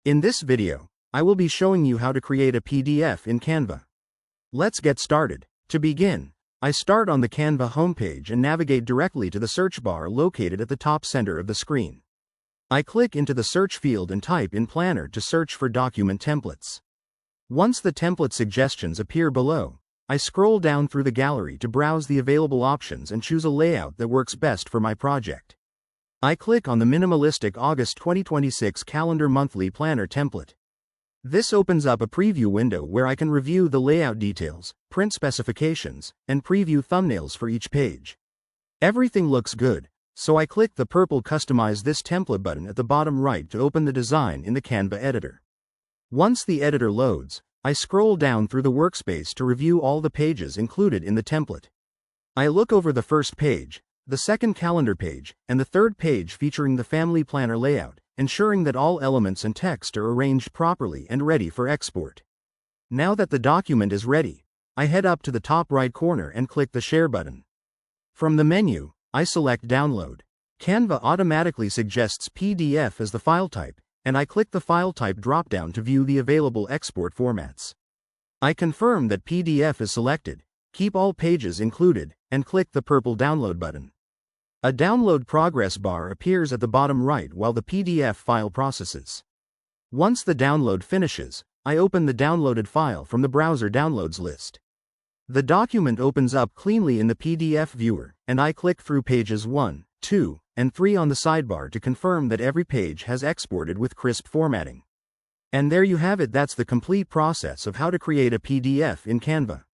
In this video, I will be showing you how to create a PDF in Canva. Let's get started. To begin, I start on the Canva homepage and navigate directly to the search bar located at the top center of the screen. I click into the search field and type in Planner to search for document templates. Once the template suggestions appear below, I scroll down through the gallery to browse the available options and choose a layout that works best for my project. I click on the minimalistic August 2026 calendar monthly planner template. This opens up a preview window where I can review the layout details, print specifications, and preview thumbnails for each page. Everything looks good, so I click the purple Customize this template button at the bottom right to open the design in the Canva editor. Once the editor loads, I scroll down through the workspace to review all the pages included in the template. I look over the first page, the second calendar page, and the third page featuring the family planner layout, ensuring that all elements and text are arranged properly and ready for export. Now that the document is ready, I head up to the top right corner and click the Share button. From the menu, I select Download. Canva automatically suggests PDF as the file type, and I click the File Type drop-down to view the available export formats. I confirm that PDF is selected, keep all pages included, and click the purple Download button. A download progress bar appears at the bottom right while the PDF file processes. Once the download finishes, I open the downloaded file from the browser downloads list. The document opens up cleanly in the PDF viewer, and I click through pages 1, 2, and 3 on the sidebar to confirm that every page has exported with crisp formatting. And there you have it. That's the complete process of how to create a PDF in Canva.